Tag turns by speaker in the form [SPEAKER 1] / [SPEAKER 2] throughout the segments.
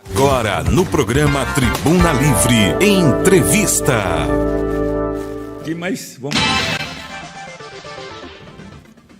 [SPEAKER 1] Agora, no programa Tribuna Livre, entrevista.
[SPEAKER 2] Mas vamos...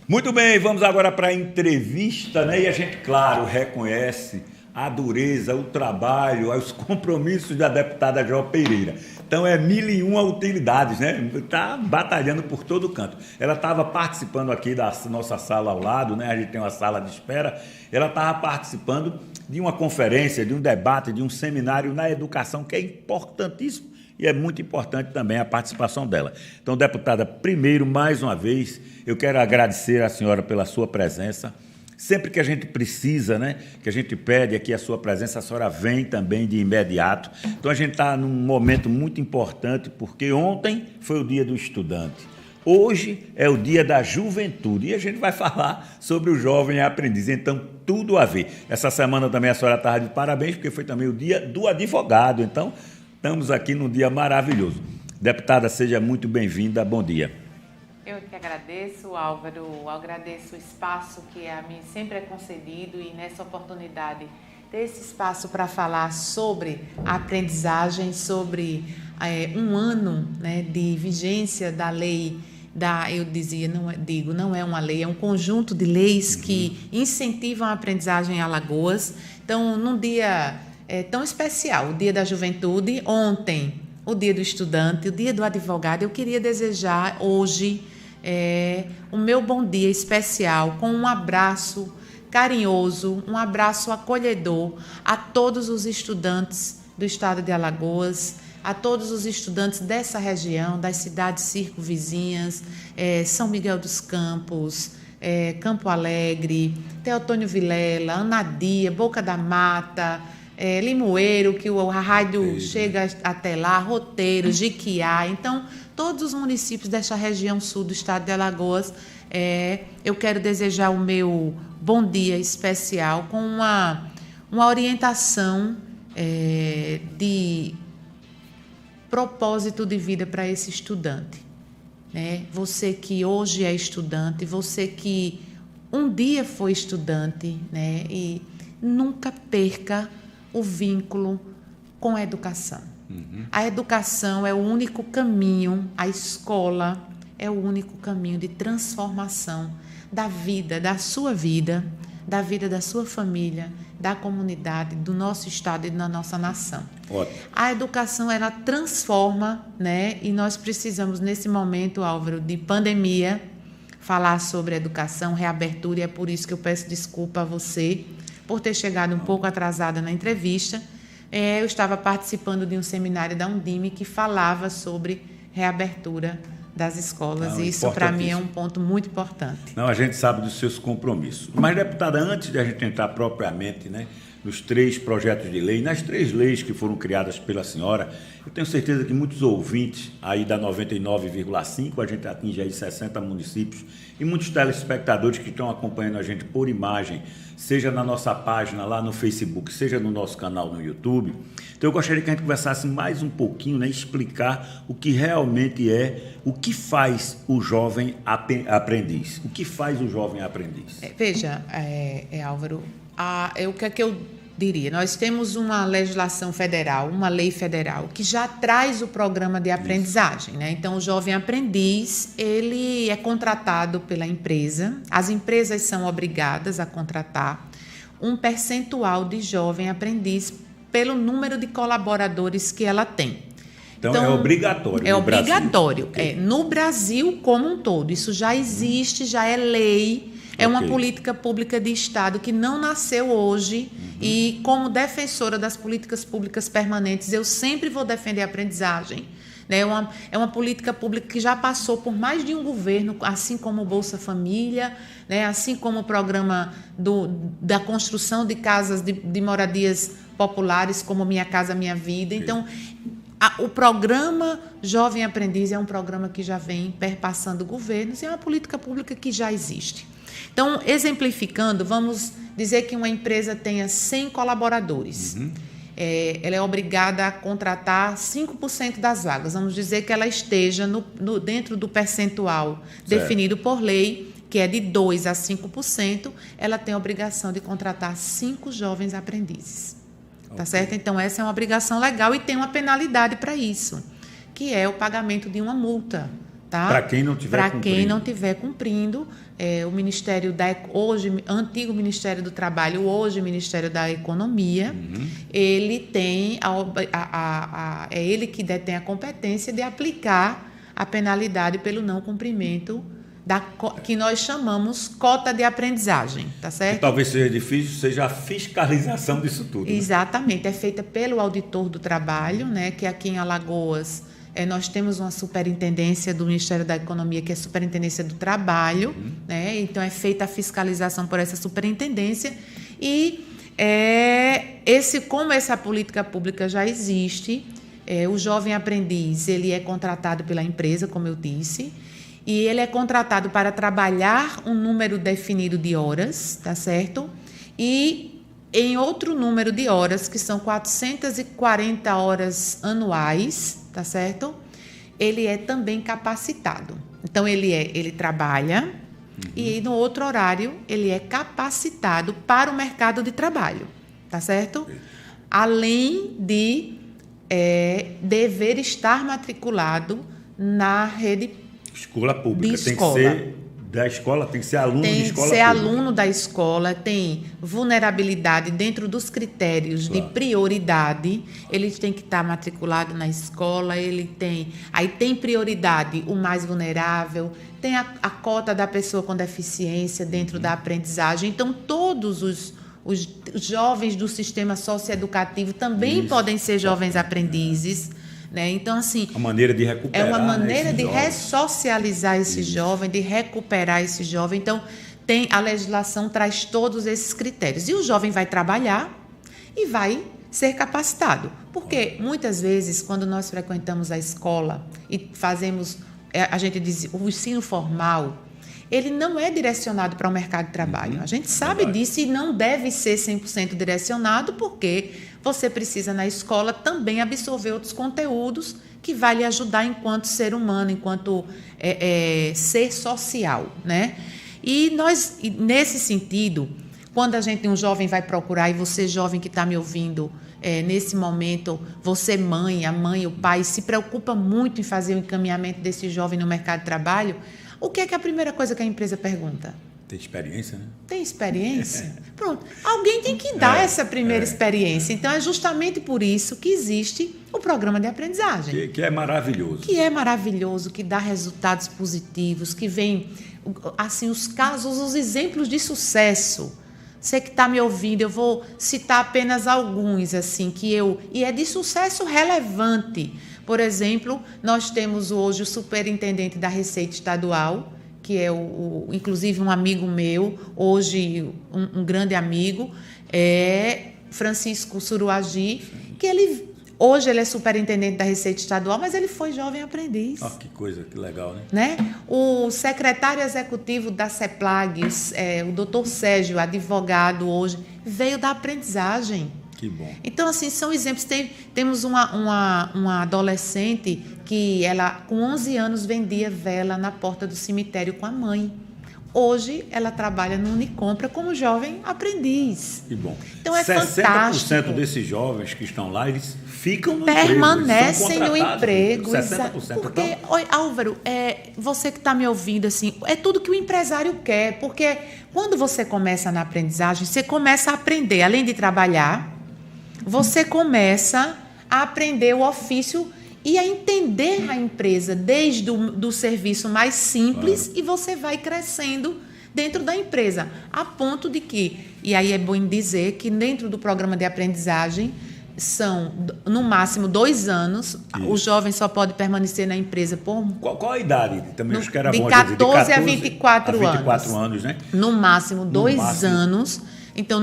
[SPEAKER 2] Muito bem, vamos agora para a entrevista, né? E a gente, claro, reconhece a dureza, o trabalho, os compromissos da deputada Jo Pereira. Então, é 1001 utilidades, né? Está batalhando por todo canto. Ela estava participando aqui da nossa sala ao lado, né? A gente tem uma sala de espera. Ela estava participando de uma conferência, de um debate, de um seminário na educação, que é importantíssimo e é muito importante também a participação dela. Então, deputada, primeiro, mais uma vez, eu quero agradecer à senhora pela sua presença. Sempre que a gente precisa, né, que a gente pede aqui a sua presença, a senhora vem também de imediato. Então, a gente está num momento muito importante, porque ontem foi o Dia do Estudante. Hoje é o Dia da Juventude e a gente vai falar sobre o jovem aprendiz. Então, tudo a ver. Essa semana também a senhora estava de parabéns, porque foi também o Dia do Advogado. Então, estamos aqui num dia maravilhoso. Deputada, seja muito bem-vinda. Bom dia.
[SPEAKER 3] Eu que agradeço, Álvaro, agradeço o espaço que a mim sempre é concedido e nessa oportunidade ter esse espaço para falar sobre a aprendizagem, sobre um ano, né, de vigência da lei, eu dizia, não é uma lei, é um conjunto de leis que incentivam a aprendizagem em Alagoas. Então, num dia tão especial, o Dia da Juventude, ontem, o Dia do Estudante, o Dia do Advogado, eu queria desejar hoje o meu bom dia especial com um abraço carinhoso, um abraço acolhedor a todos os estudantes do estado de Alagoas, a todos os estudantes dessa região, das cidades circunvizinhas, São Miguel dos Campos, Campo Alegre, Teotônio Vilela, Anadia, Boca da Mata, Limoeiro, que o rádio chega até lá, Roteiro, Jiquiá. Então, todos os municípios desta região sul do estado de Alagoas, eu quero desejar o meu bom dia especial com uma orientação de propósito de vida para esse estudante. Né? Você que hoje é estudante, você que um dia foi estudante, né? E nunca perca o vínculo com a educação. A educação é o único caminho, a escola é o único caminho de transformação da vida, da sua vida, da vida da sua família, da comunidade, do nosso estado e da nossa nação.
[SPEAKER 2] Ótimo.
[SPEAKER 3] A educação, ela transforma, né? E nós precisamos, nesse momento, Álvaro, de pandemia, falar sobre educação, reabertura, e é por isso que eu peço desculpa a você por ter chegado um pouco atrasada na entrevista. Eu estava participando de um seminário da Undime que falava sobre reabertura das escolas, e isso para mim é um ponto muito importante.
[SPEAKER 2] Não, a gente sabe dos seus compromissos. Mas, deputada, antes de a gente entrar propriamente, né, nos 3 projetos de lei, nas 3 leis que foram criadas pela senhora, eu tenho certeza que muitos ouvintes aí da 99,5, a gente atinge aí 60 municípios, e muitos telespectadores que estão acompanhando a gente por imagem, seja na nossa página lá no Facebook, seja no nosso canal no YouTube. Então eu gostaria que a gente conversasse mais um pouquinho, né, explicar o que realmente o que faz o jovem aprendiz. O que faz o jovem aprendiz?
[SPEAKER 3] Veja, Álvaro, o que é que eu diria? Nós temos uma legislação federal, uma lei federal, que já traz o programa de aprendizagem, né? Então, o jovem aprendiz, ele é contratado pela empresa, as empresas são obrigadas a contratar um percentual de jovem aprendiz pelo número de colaboradores que ela tem.
[SPEAKER 2] Então é obrigatório.
[SPEAKER 3] É obrigatório. Okay. No Brasil como um todo. Isso já existe, já é lei. É uma política pública de Estado que não nasceu hoje. E como defensora das políticas públicas permanentes, eu sempre vou defender a aprendizagem. É uma política pública que já passou por mais de um governo, assim como o Bolsa Família, né? Assim como o programa da construção de casas de moradias populares, como Minha Casa Minha Vida. Então, o programa Jovem Aprendiz é um programa que já vem perpassando governos e é uma política pública que já existe. Então, exemplificando, vamos dizer que uma empresa tenha 100 colaboradores. Ela é obrigada a contratar 5% das vagas. Vamos dizer que ela esteja dentro do percentual definido por lei, que é de 2% a 5%, ela tem a obrigação de contratar 5 jovens aprendizes. tá certo? Então, essa é uma obrigação legal e tem uma penalidade para isso, que é o pagamento de uma multa. Tá?
[SPEAKER 2] Para quem não estiver cumprindo.
[SPEAKER 3] Para quem não estiver cumprindo, o Ministério hoje, antigo Ministério do Trabalho, hoje Ministério da Economia, ele tem é ele que detém a competência de aplicar a penalidade pelo não cumprimento que nós chamamos cota de aprendizagem, tá certo?
[SPEAKER 2] Que talvez seja difícil, seja a fiscalização disso tudo.
[SPEAKER 3] Exatamente, é feita pelo auditor do trabalho, né, que aqui em Alagoas nós temos uma superintendência do Ministério da Economia, que é a Superintendência do Trabalho, né? Então é feita a fiscalização por essa superintendência e como essa política pública já existe, o jovem aprendiz ele é contratado pela empresa, como eu disse, e ele é contratado para trabalhar um número definido de horas, tá certo? E em outro número de horas, que são 440 horas anuais, tá certo? Ele é também capacitado. Então, ele trabalha e no outro horário ele é capacitado para o mercado de trabalho, tá certo? Além de dever estar matriculado na rede
[SPEAKER 2] escola pública.
[SPEAKER 3] De
[SPEAKER 2] tem
[SPEAKER 3] escola.
[SPEAKER 2] que ser da escola, tem que ser aluno de escola pública.
[SPEAKER 3] Tem que ser aluno da escola, tem vulnerabilidade dentro dos critérios de prioridade, ele tem que estar matriculado na escola, aí tem prioridade o mais vulnerável, tem a cota da pessoa com deficiência dentro da aprendizagem, então todos os jovens do sistema socioeducativo também podem ser jovens aprendizes, né? Então, assim,
[SPEAKER 2] a maneira de recuperar,
[SPEAKER 3] é uma maneira de
[SPEAKER 2] jovem.
[SPEAKER 3] Ressocializar esse jovem, de recuperar esse jovem. Então, a legislação traz todos esses critérios. E o jovem vai trabalhar e vai ser capacitado. Porque, muitas vezes, quando nós frequentamos a escola e fazemos, a gente diz, o ensino formal, ele não é direcionado para o mercado de trabalho. A gente sabe disso e não deve ser 100% direcionado, porque você precisa, na escola, também absorver outros conteúdos que vai lhe ajudar enquanto ser humano, enquanto ser social, né? E nesse sentido, quando um jovem vai procurar, e você, jovem que está me ouvindo, nesse momento, você, mãe, a pai, se preocupa muito em fazer o encaminhamento desse jovem no mercado de trabalho, o que é a primeira coisa que a empresa pergunta?
[SPEAKER 2] Tem experiência, né?
[SPEAKER 3] Tem experiência? Pronto. Alguém tem que dar essa primeira experiência. Então, é justamente por isso que existe o programa de aprendizagem.
[SPEAKER 2] Que é maravilhoso.
[SPEAKER 3] Que é maravilhoso, que dá resultados positivos, que vem, assim, os casos, os exemplos de sucesso. Você que está me ouvindo, eu vou citar apenas alguns, assim, e é de sucesso relevante. Por exemplo, nós temos hoje o superintendente da Receita Estadual, que é inclusive um amigo meu, hoje um grande amigo, Francisco Suruagi, que hoje ele é superintendente da Receita Estadual, mas ele foi jovem aprendiz.
[SPEAKER 2] Que coisa, que legal, né?
[SPEAKER 3] O secretário executivo da CEPLAG, o doutor Sérgio, advogado hoje, veio da aprendizagem.
[SPEAKER 2] Que bom.
[SPEAKER 3] Então, assim, são exemplos. Temos uma adolescente que ela, com 11 anos, vendia vela na porta do cemitério com a mãe. Hoje, ela trabalha no Unicompra como jovem aprendiz.
[SPEAKER 2] Que bom.
[SPEAKER 3] Então, é
[SPEAKER 2] 60%
[SPEAKER 3] fantástico.
[SPEAKER 2] 60% desses jovens que estão lá, eles ficam no
[SPEAKER 3] permanecem
[SPEAKER 2] emprego.
[SPEAKER 3] No emprego.
[SPEAKER 2] 60%.
[SPEAKER 3] Porque,
[SPEAKER 2] então,
[SPEAKER 3] Álvaro, você que está me ouvindo, assim, é tudo que o empresário quer. Porque quando você começa na aprendizagem, você começa a aprender, além de trabalhar, você começa a aprender o ofício e a entender a empresa desde do serviço mais simples, e você vai crescendo dentro da empresa, a ponto de que, e aí é bom dizer que dentro do programa de aprendizagem são, no máximo, 2 anos. Isso. O jovem só pode permanecer na empresa por...
[SPEAKER 2] Qual a idade? Também acho que era
[SPEAKER 3] de
[SPEAKER 2] bom
[SPEAKER 3] 14
[SPEAKER 2] dizer,
[SPEAKER 3] a 24 anos.
[SPEAKER 2] 24 anos, né?
[SPEAKER 3] No máximo, 2 anos. Então,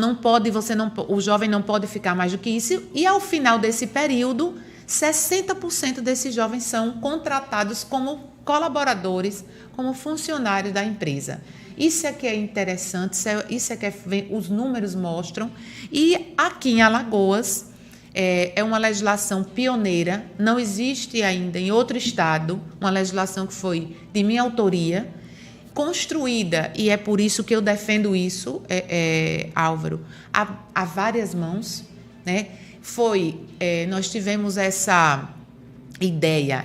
[SPEAKER 3] o jovem não pode ficar mais do que isso. E, ao final desse período, 60% desses jovens são contratados como colaboradores, como funcionários da empresa. Isso é que é interessante, isso é que os números mostram. E aqui em Alagoas, é uma legislação pioneira, não existe ainda em outro estado, uma legislação que foi de minha autoria, construída, e é por isso que eu defendo isso, Álvaro, a várias mãos, né? nós tivemos essa ideia,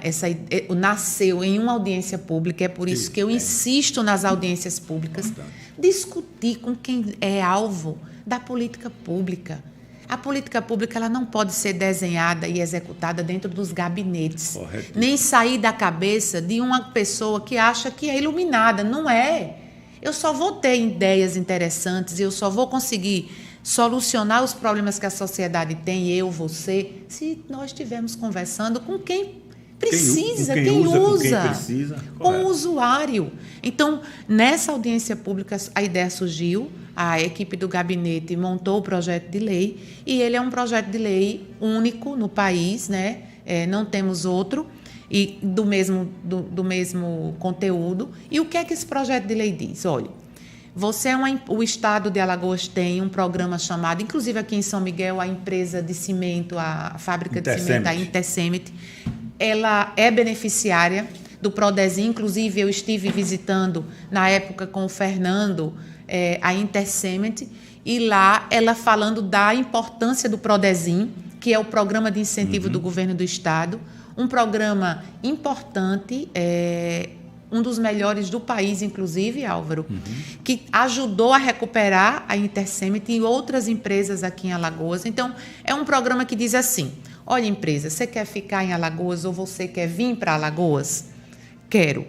[SPEAKER 3] nasceu em uma audiência pública, é por isso que eu insisto nas audiências públicas, discutir com quem é alvo da política pública. A política pública ela não pode ser desenhada e executada dentro dos gabinetes, nem sair da cabeça de uma pessoa que acha que é iluminada. Não é. Eu só vou ter ideias interessantes e eu só vou conseguir solucionar os problemas que a sociedade tem, eu, você, se nós estivermos conversando com quem precisa, quem usa, com o usuário. Então, nessa audiência pública, a ideia surgiu, a equipe do gabinete montou o projeto de lei, e ele é um projeto de lei único no país, né? Não temos outro, e do mesmo conteúdo. E o que é que esse projeto de lei diz? Olha, o Estado de Alagoas tem um programa chamado, inclusive aqui em São Miguel, a empresa de cimento, a fábrica de cimento, a Intercement, ela é beneficiária do Prodesim. Inclusive, eu estive visitando, na época, com o Fernando, a Intercement, e lá ela falando da importância do Prodesim, que é o programa de incentivo do governo do Estado, um programa importante, um dos melhores do país, inclusive, Álvaro, que ajudou a recuperar a Intercement e outras empresas aqui em Alagoas. Então, é um programa que diz assim: olha, empresa, você quer ficar em Alagoas ou você quer vir para Alagoas? Quero.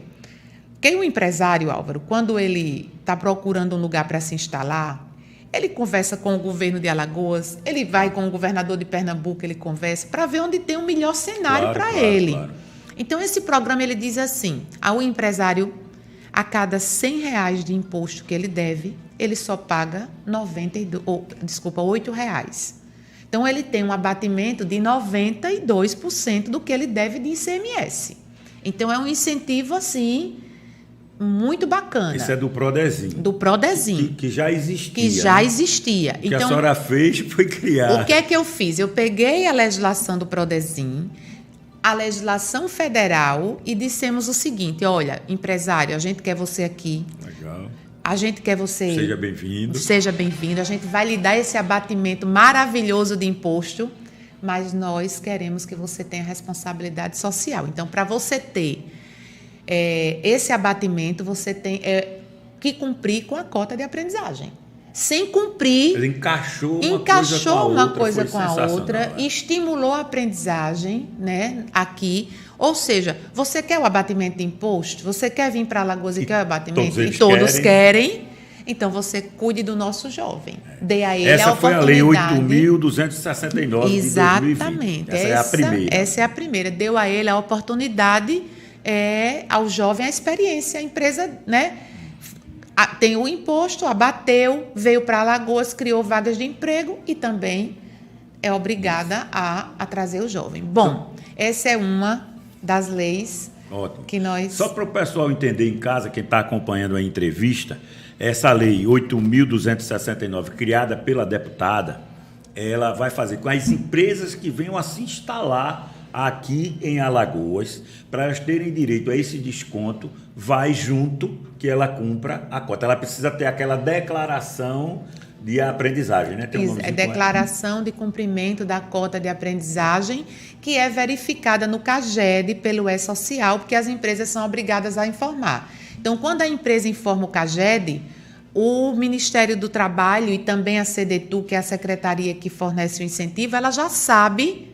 [SPEAKER 3] Porque o empresário, Álvaro, quando ele está procurando um lugar para se instalar, ele conversa com o governo de Alagoas, ele vai com o governador de Pernambuco, ele conversa para ver onde tem o melhor cenário para ele. Claro. Então, esse programa ele diz assim: ao empresário, a cada R$100 de imposto que ele deve, ele só paga R$8. Então, ele tem um abatimento de 92% do que ele deve de ICMS. Então, é um incentivo, assim, muito bacana.
[SPEAKER 2] Isso é do Prodesim.
[SPEAKER 3] Do Prodesim.
[SPEAKER 2] Que já existia.
[SPEAKER 3] Que já existia.
[SPEAKER 2] O que a senhora fez foi criar.
[SPEAKER 3] O que é que eu fiz? Eu peguei a legislação do Prodesim, a legislação federal, e dissemos o seguinte: olha, empresário, a gente quer você aqui.
[SPEAKER 2] Legal.
[SPEAKER 3] A gente quer você...
[SPEAKER 2] Seja bem-vindo.
[SPEAKER 3] Seja bem-vindo. A gente vai lhe dar esse abatimento maravilhoso de imposto, mas nós queremos que você tenha responsabilidade social. Então, para você ter esse abatimento, você tem que cumprir com a cota de aprendizagem. Sem cumprir...
[SPEAKER 2] Ele encaixou
[SPEAKER 3] uma coisa com a outra, estimulou a aprendizagem, né, aqui. Ou seja, você quer o abatimento de imposto? Você quer vir para Alagoas e quer o abatimento? E todos querem. Então, você cuide do nosso jovem. Dê a ele a oportunidade.
[SPEAKER 2] Essa foi a Lei 8.269 de 2020.
[SPEAKER 3] Exatamente.
[SPEAKER 2] Essa é a primeira.
[SPEAKER 3] Essa é a primeira. Deu a ele a oportunidade, ao jovem, a experiência. A empresa, né, tem o imposto, abateu, veio para Alagoas, criou vagas de emprego e também é obrigada a trazer o jovem. Bom, essa é uma das leis.
[SPEAKER 2] Ótimo.
[SPEAKER 3] Que nós...
[SPEAKER 2] Só para o pessoal entender em casa, quem está acompanhando a entrevista, essa lei 8.269, criada pela deputada, ela vai fazer com as empresas que venham a se instalar aqui em Alagoas, para elas terem direito a esse desconto, vai junto que ela cumpra a cota. Ela precisa ter aquela declaração de aprendizagem, né?
[SPEAKER 3] Declaração de cumprimento da cota de aprendizagem, que é verificada no CAGED pelo E-Social, porque as empresas são obrigadas a informar. Então, quando a empresa informa o CAGED, o Ministério do Trabalho e também a CDTU, que é a secretaria que fornece o incentivo, ela já sabe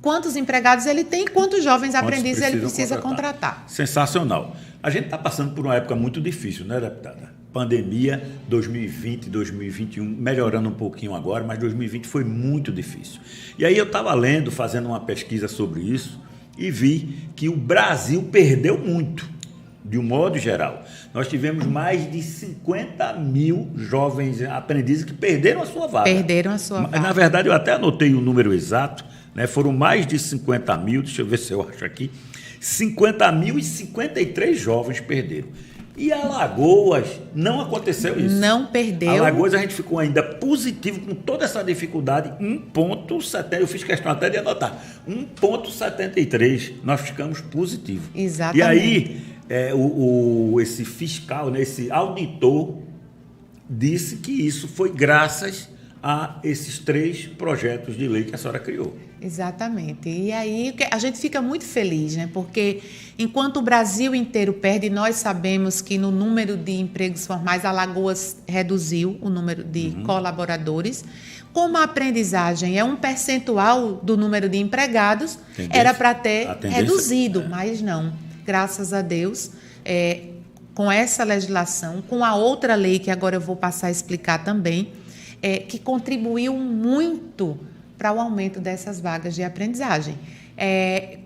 [SPEAKER 3] quantos empregados ele tem e quantos jovens aprendizes ele precisa contratar.
[SPEAKER 2] Sensacional. A gente está passando por uma época muito difícil, né, deputada? Pandemia 2020, 2021, melhorando um pouquinho agora, mas 2020 foi muito difícil. E aí eu estava lendo, fazendo uma pesquisa sobre isso, e vi que o Brasil perdeu muito, de um modo geral. Nós tivemos mais de 50 mil jovens aprendizes que perderam a sua vaga.
[SPEAKER 3] Perderam a sua vaga.
[SPEAKER 2] Na verdade, eu até anotei o número exato, né? Foram mais de 50 mil, deixa eu ver se eu acho aqui, 50.053 jovens perderam. E Alagoas não aconteceu isso.
[SPEAKER 3] Não perdeu.
[SPEAKER 2] Alagoas a gente ficou ainda positivo com toda essa dificuldade, 1,70, eu fiz questão até de anotar, 1,73, nós ficamos positivos.
[SPEAKER 3] Exatamente.
[SPEAKER 2] E aí, esse fiscal, né, esse auditor, disse que isso foi graças a esses 3 projetos de lei que a senhora criou.
[SPEAKER 3] Exatamente. E aí a gente fica muito feliz, né? Porque enquanto o Brasil inteiro perde, nós sabemos que no número de empregos formais, Alagoas reduziu o número de colaboradores. Como a aprendizagem é um percentual do número de empregados, era para ter reduzido, mas não. Graças a Deus, com essa legislação, com a outra lei que agora eu vou passar a explicar também, que contribuiu muito para o aumento dessas vagas de aprendizagem.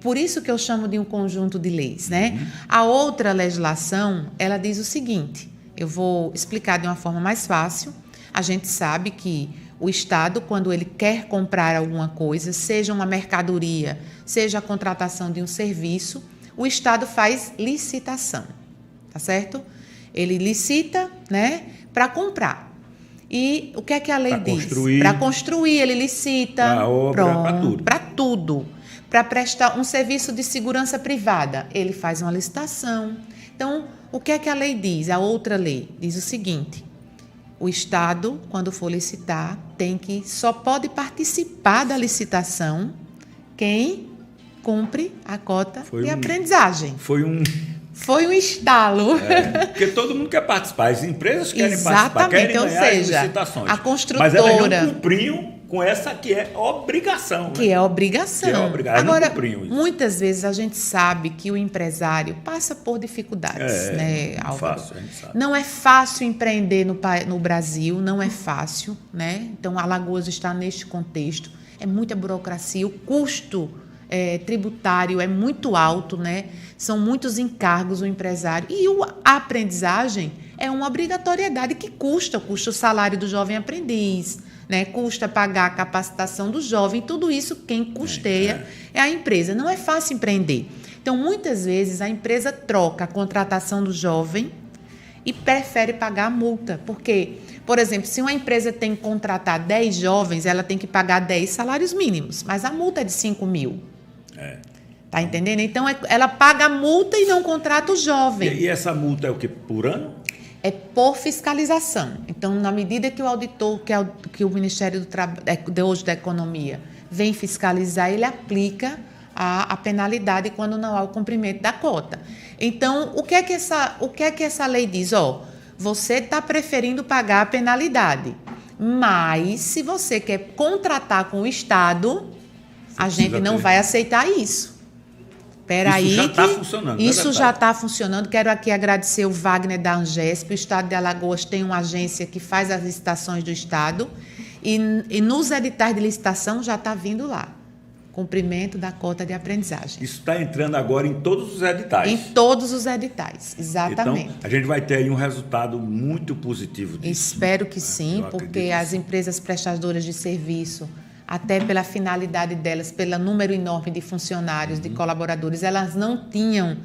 [SPEAKER 3] Por isso que eu chamo de um conjunto de leis, né? A outra legislação, ela diz o seguinte, eu vou explicar de uma forma mais fácil. A gente sabe que o Estado, quando ele quer comprar alguma coisa, seja uma mercadoria, seja a contratação de um serviço, o Estado faz licitação, tá certo? Ele licita, né, para comprar. E o que é que a lei diz? Para construir, ele licita.
[SPEAKER 2] Para obra, para tudo.
[SPEAKER 3] Para tudo. Para prestar um serviço de segurança privada, ele faz uma licitação. Então, o que é que a lei diz? A outra lei diz o seguinte: o Estado, quando for licitar, só pode participar da licitação quem cumpre a cota de aprendizagem. Foi um estalo.
[SPEAKER 2] Porque todo mundo quer participar, as empresas querem participar, querem ganhar as licitações.
[SPEAKER 3] A construtora...
[SPEAKER 2] Mas elas não cumpriam com essa que é obrigação.
[SPEAKER 3] Que é obrigação.
[SPEAKER 2] Agora,
[SPEAKER 3] muitas vezes a gente sabe que o empresário passa por dificuldades, né, Álvaro?
[SPEAKER 2] Fácil, a gente sabe.
[SPEAKER 3] Não é fácil empreender no Brasil, não é fácil, né? Então, Alagoas está neste contexto. É muita burocracia, o custo tributário é muito alto, né? São muitos encargos o empresário. E a aprendizagem é uma obrigatoriedade que custa o salário do jovem aprendiz, né? Custa pagar a capacitação do jovem, tudo isso quem custeia é a empresa. Não é fácil empreender. Então, muitas vezes, a empresa troca a contratação do jovem e prefere pagar a multa. Porque, por exemplo, se uma empresa tem que contratar 10 jovens, ela tem que pagar 10 salários mínimos, mas a multa é de 5 mil. Tá entendendo? Então, ela paga a multa e não contrata o jovem.
[SPEAKER 2] E essa multa é o quê? Por ano?
[SPEAKER 3] É por fiscalização. Então, na medida que o auditor, que o Ministério da Economia vem fiscalizar, ele aplica a penalidade quando não há o cumprimento da cota. Então, o que é que essa lei diz? Você está preferindo pagar a penalidade, mas se você quer contratar com o Estado, a gente não vai aceitar isso.
[SPEAKER 2] Isso já está funcionando.
[SPEAKER 3] Isso já está funcionando. Quero aqui agradecer o Wagner da Angesp. O Estado de Alagoas tem uma agência que faz as licitações do Estado e nos editais de licitação já está vindo lá. Cumprimento da cota de aprendizagem.
[SPEAKER 2] Isso está entrando agora em todos os editais.
[SPEAKER 3] Em todos os editais, exatamente.
[SPEAKER 2] Então, a gente vai ter aí um resultado muito positivo disso.
[SPEAKER 3] Espero que sim, porque as empresas prestadoras de serviço, até pela finalidade delas, pelo número enorme de funcionários, de colaboradores, elas não tinham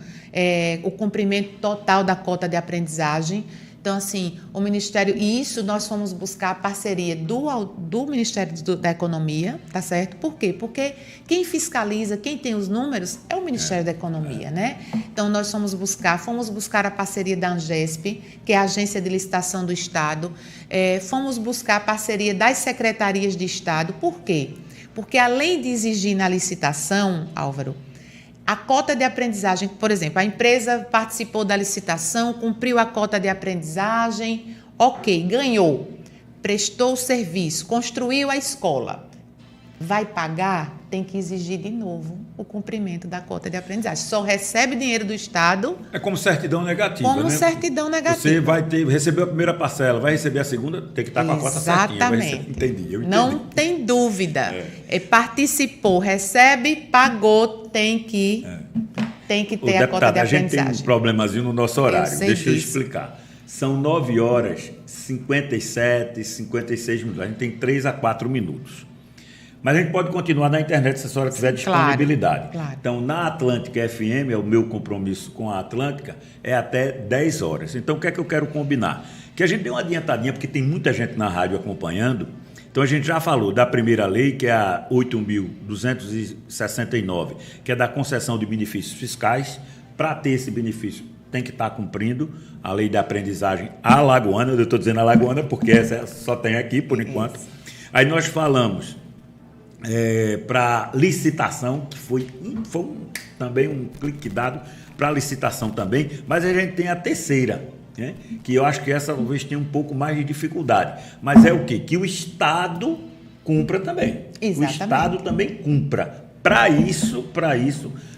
[SPEAKER 3] o cumprimento total da cota de aprendizagem. Então, assim, o Ministério... E isso nós fomos buscar a parceria do Ministério da Economia, tá certo? Por quê? Porque quem fiscaliza, quem tem os números, é o Ministério da Economia, né? Então, nós fomos buscar a parceria da Angesp, que é a Agência de Licitação do Estado, fomos buscar a parceria das secretarias de Estado. Por quê? Porque, além de exigir na licitação, Álvaro, a cota de aprendizagem, por exemplo, a empresa participou da licitação, cumpriu a cota de aprendizagem, ok, ganhou, prestou o serviço, construiu a escola. Vai pagar, tem que exigir de novo o cumprimento da cota de aprendizagem. Só recebe dinheiro do Estado...
[SPEAKER 2] É como certidão negativa,
[SPEAKER 3] como certidão negativa.
[SPEAKER 2] Você vai receber a primeira parcela, vai receber a segunda, tem que estar com a cota certinha.
[SPEAKER 3] Exatamente.
[SPEAKER 2] Entendi.
[SPEAKER 3] Não tem dúvida. Participou, recebe, pagou, tem que ter a cota de aprendizagem.
[SPEAKER 2] A gente tem um problemazinho no nosso horário. Deixa eu explicar. São 9h57, 56 minutos. A gente tem 3 a 4 minutos. Mas a gente pode continuar na internet se a senhora tiver disponibilidade.
[SPEAKER 3] Claro.
[SPEAKER 2] Então, na Atlântica FM, é o meu compromisso com a Atlântica, é até 10 horas. Então, o que é que eu quero combinar? Que a gente dê uma adiantadinha, porque tem muita gente na rádio acompanhando. Então, a gente já falou da primeira lei, que é a 8.269, que é da concessão de benefícios fiscais. Para ter esse benefício, tem que estar cumprindo a lei da aprendizagem alagoana. Eu estou dizendo alagoana porque essa só tem aqui, por enquanto. Aí nós falamos para licitação, que foi também um clique dado para licitação também, mas a gente tem a terceira, né? Que eu acho que essa talvez tenha um pouco mais de dificuldade. Mas é o quê? Que o Estado cumpra também.
[SPEAKER 3] Exatamente.
[SPEAKER 2] O Estado também cumpra. Para isso,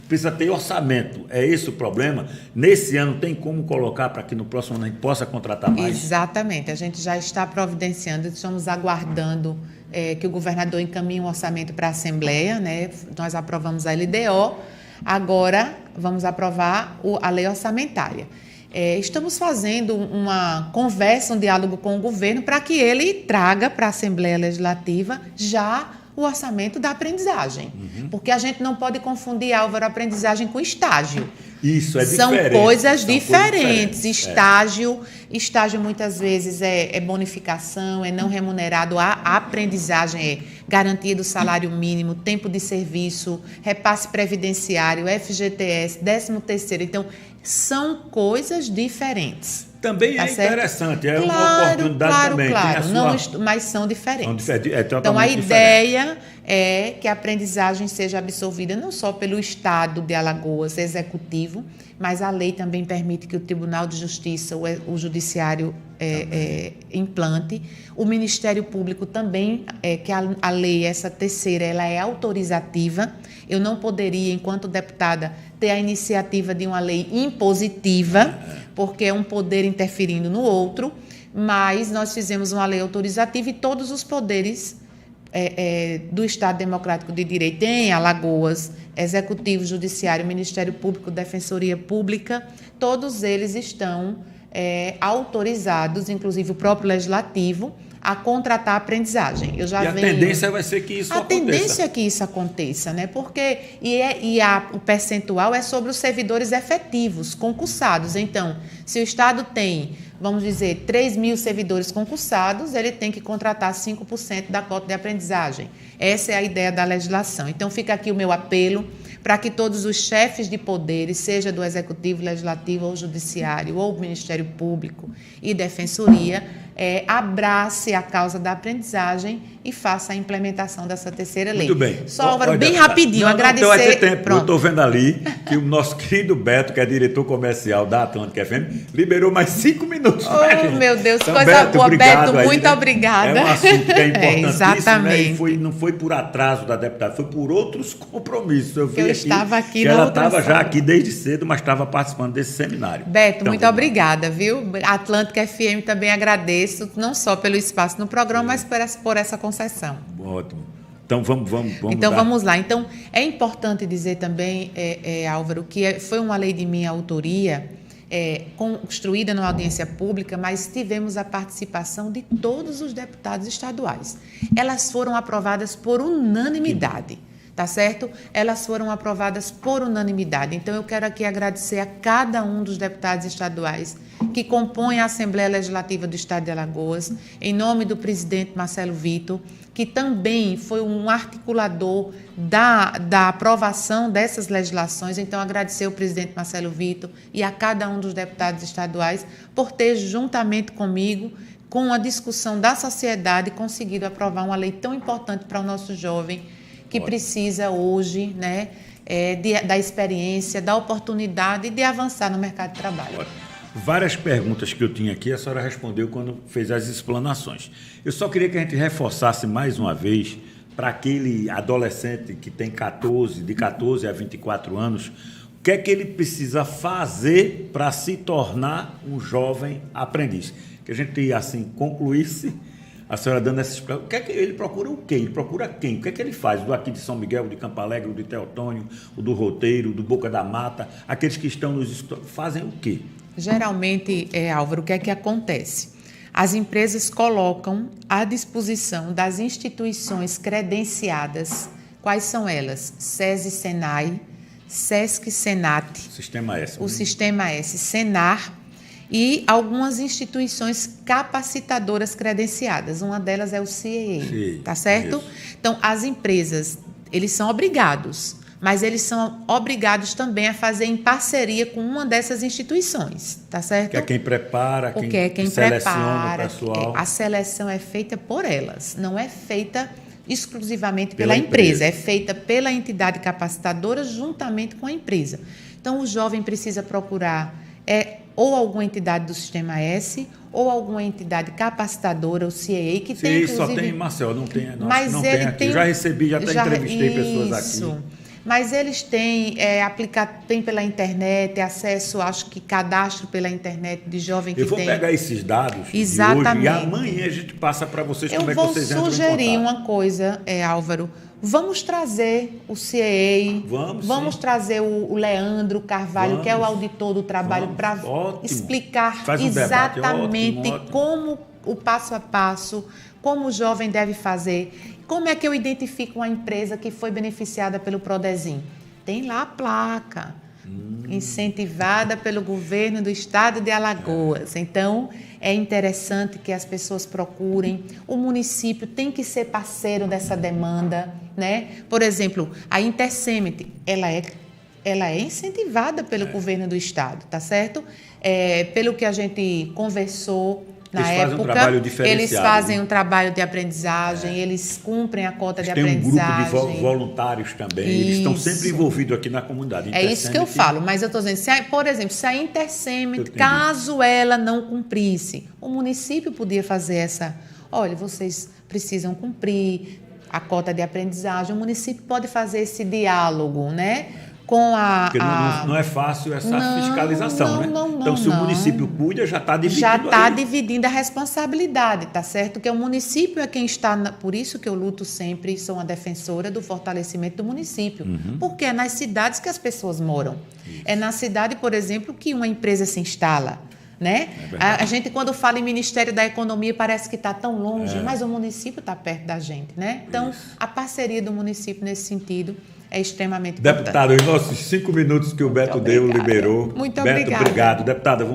[SPEAKER 2] precisa ter orçamento. É esse o problema? Nesse ano tem como colocar para que no próximo ano a gente possa contratar mais?
[SPEAKER 3] Exatamente. A gente já está providenciando, estamos aguardando que o governador encaminhe um orçamento para a Assembleia, né? Nós aprovamos a LDO, agora vamos aprovar a lei orçamentária. Estamos fazendo uma conversa, um diálogo com o governo para que ele traga para a Assembleia Legislativa já o orçamento da aprendizagem. Porque a gente não pode confundir, Álvaro, a aprendizagem com estágio.
[SPEAKER 2] Isso, é
[SPEAKER 3] São
[SPEAKER 2] diferente.
[SPEAKER 3] Coisas diferentes. Estágio muitas vezes é bonificação, é não remunerado. A aprendizagem é garantia do salário mínimo, tempo de serviço, repasse previdenciário, FGTS, 13º. Então, são coisas diferentes.
[SPEAKER 2] Também
[SPEAKER 3] tá
[SPEAKER 2] é
[SPEAKER 3] certo?
[SPEAKER 2] Interessante, é uma oportunidade também.
[SPEAKER 3] Claro,
[SPEAKER 2] Tem
[SPEAKER 3] mas são diferentes.
[SPEAKER 2] Então,
[SPEAKER 3] a ideia é que a aprendizagem seja absorvida não só pelo Estado de Alagoas, executivo, mas a lei também permite que o Tribunal de Justiça, o Judiciário implante. O Ministério Público também, que a lei, essa terceira, ela é autorizativa. Eu não poderia, enquanto deputada, ter a iniciativa de uma lei impositiva, porque é um poder interferindo no outro, mas nós fizemos uma lei autorizativa e todos os poderes do Estado Democrático de Direito em Alagoas, Executivo, Judiciário, Ministério Público, Defensoria Pública, todos eles estão autorizados, inclusive o próprio Legislativo, a contratar a aprendizagem.
[SPEAKER 2] A tendência vai ser que isso aconteça.
[SPEAKER 3] A tendência é que isso aconteça, né? Porque o percentual é sobre os servidores efetivos, concursados. Então, se o Estado tem, vamos dizer, 3 mil servidores concursados, ele tem que contratar 5% da cota de aprendizagem. Essa é a ideia da legislação. Então, fica aqui o meu apelo para que todos os chefes de poderes, seja do Executivo, Legislativo ou Judiciário, ou Ministério Público e Defensoria, abrace a causa da aprendizagem e faça a implementação dessa terceira lei.
[SPEAKER 2] Muito bem.
[SPEAKER 3] Só, Álvaro, bem rapidinho, agradecer...
[SPEAKER 2] Não vai ter tempo. Pronto. Eu estou vendo ali que o nosso querido Beto, que é diretor comercial da Atlântica FM, liberou mais 5 minutos.
[SPEAKER 3] Oh, meu Deus,
[SPEAKER 2] então,
[SPEAKER 3] coisa boa. Beto, muito obrigada.
[SPEAKER 2] É um assunto que é importantíssimo,
[SPEAKER 3] exatamente.
[SPEAKER 2] Né? E não foi por atraso da deputada, foi por outros compromissos. Eu
[SPEAKER 3] estava aqui
[SPEAKER 2] que ela estava já aqui desde cedo, mas estava participando desse seminário.
[SPEAKER 3] Beto, então, muito obrigada, viu? Atlântica FM também agradeço, não só pelo espaço no programa, mas por essa concessão.
[SPEAKER 2] Ótimo. Então,
[SPEAKER 3] vamos lá. Então, é importante dizer também, Álvaro, que foi uma lei de minha autoria, construída numa audiência pública, mas tivemos a participação de todos os deputados estaduais. Elas foram aprovadas por unanimidade. Tá certo? Elas foram aprovadas por unanimidade. Então, eu quero aqui agradecer a cada um dos deputados estaduais que compõem a Assembleia Legislativa do Estado de Alagoas, em nome do presidente Marcelo Vitor, que também foi um articulador da aprovação dessas legislações. Então, agradecer ao presidente Marcelo Vitor e a cada um dos deputados estaduais por ter, juntamente comigo, com a discussão da sociedade, conseguido aprovar uma lei tão importante para o nosso jovem, que precisa hoje, né, da experiência, da oportunidade de avançar no mercado de trabalho.
[SPEAKER 2] Várias perguntas que eu tinha aqui, a senhora respondeu quando fez as explanações. Eu só queria que a gente reforçasse mais uma vez para aquele adolescente que tem de 14 a 24 anos, o que é que ele precisa fazer para se tornar um jovem aprendiz. Que a gente, assim, concluísse a senhora dando essa explicação. O que é que ele procura o quê? Ele procura quem? O que é que ele faz? Do aqui de São Miguel, de Campo Alegre, o de Teotônio, o do Roteiro, do Boca da Mata, aqueles que estão nos... fazem o quê?
[SPEAKER 3] Geralmente, Álvaro, o que é que acontece? As empresas colocam à disposição das instituições credenciadas. Quais são elas? SESI, SENAI, SESC, SENAT.
[SPEAKER 2] Sistema S.
[SPEAKER 3] O Sistema S, SENAR, e algumas instituições capacitadoras credenciadas. Uma delas é o CIEE, tá certo? Isso. Então, as empresas, eles são obrigados, mas eles são obrigados também a fazer em parceria com uma dessas instituições, tá certo?
[SPEAKER 2] Que é quem prepara, quem seleciona o pessoal.
[SPEAKER 3] A seleção é feita por elas, não é feita exclusivamente pela empresa, é feita pela entidade capacitadora juntamente com a empresa. Então, o jovem precisa procurar ou alguma entidade do Sistema S, ou alguma entidade capacitadora, o CAA, que tem, inclusive...
[SPEAKER 2] só tem em Marcel, não tem,
[SPEAKER 3] mas
[SPEAKER 2] não
[SPEAKER 3] ele
[SPEAKER 2] tem aqui.
[SPEAKER 3] Tem,
[SPEAKER 2] já recebi, já até entrevistei pessoas aqui.
[SPEAKER 3] Mas eles têm, tem pela internet, acesso, acho que cadastro pela internet de jovem que tem.
[SPEAKER 2] Eu vou pegar esses dados
[SPEAKER 3] Exatamente.
[SPEAKER 2] de hoje e amanhã a gente passa para vocês como é que vocês entram em contato.
[SPEAKER 3] Eu vou sugerir uma coisa, Álvaro. Vamos trazer o CAA, vamos trazer o Leandro Carvalho, que é o auditor do trabalho, para explicar exatamente como o passo a passo, como o jovem deve fazer. Como é que eu identifico uma empresa que foi beneficiada pelo Prodesim? Tem lá a placa, incentivada pelo governo do estado de Alagoas. Então, é interessante que as pessoas procurem. O município tem que ser parceiro dessa demanda, né? Por exemplo, a Intersemet, ela é incentivada pelo governo do estado, tá certo? Pelo que a gente conversou na época, eles fazem um trabalho de aprendizagem, eles cumprem a cota de aprendizagem.
[SPEAKER 2] Tem um grupo de voluntários também, eles estão sempre envolvidos aqui na comunidade.
[SPEAKER 3] É isso que eu falo, mas eu estou dizendo, por exemplo, se a Intersemet, caso ela não cumprisse, o município podia fazer olha, vocês precisam cumprir a cota de aprendizagem, o município pode fazer esse diálogo, né? Porque
[SPEAKER 2] não é fácil essa fiscalização, né? Então, se o município cuida, já está dividindo. Já está
[SPEAKER 3] dividindo a responsabilidade, tá certo? Que o município é quem está... Por isso que eu luto sempre, sou uma defensora do fortalecimento do município. Porque é nas cidades que as pessoas moram. Isso. É na cidade, por exemplo, que uma empresa se instala. Né? A gente, quando fala em Ministério da Economia, parece que está tão longe, mas o município está perto da gente. Né? Então, a parceria do município nesse sentido é extremamente importante.
[SPEAKER 2] Deputada, em nossos 5 minutos que o Beto liberou.
[SPEAKER 3] Muito
[SPEAKER 2] Beto,
[SPEAKER 3] obrigada.
[SPEAKER 2] Obrigado. Deputada,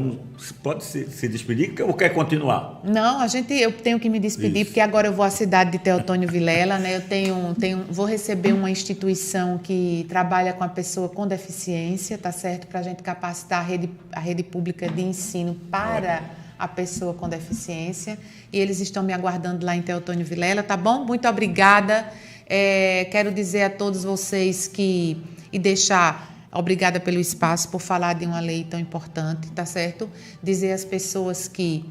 [SPEAKER 2] pode se despedir ou quer continuar?
[SPEAKER 3] Não, eu tenho que me despedir, porque agora eu vou à cidade de Teotônio Vilela, né? Vou receber uma instituição que trabalha com a pessoa com deficiência, tá certo? Para a gente capacitar a rede pública de ensino para a pessoa com deficiência. E eles estão me aguardando lá em Teotônio Vilela, tá bom? Muito obrigada. Quero dizer a todos vocês obrigada pelo espaço, por falar de uma lei tão importante, tá certo? Dizer às pessoas que,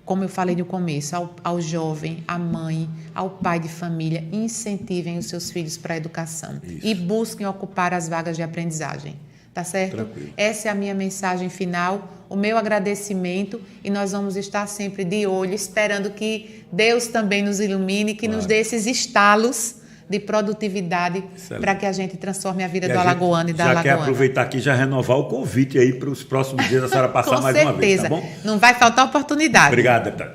[SPEAKER 3] como eu falei no começo, ao jovem, à mãe, ao pai de família, incentivem os seus filhos para a educação. Isso. E busquem ocupar as vagas de aprendizagem. Tá certo? Tranquilo. Essa é a minha mensagem final, o meu agradecimento, e nós vamos estar sempre de olho, esperando que Deus também nos ilumine, que nos dê esses estalos de produtividade para que a gente transforme a vida do alagoano e da alagoana.
[SPEAKER 2] Já quer aproveitar aqui e já renovar o convite aí para os próximos dias a senhora passar mais uma vez, tá bom?
[SPEAKER 3] Não vai faltar oportunidade.
[SPEAKER 2] Obrigado, deputado.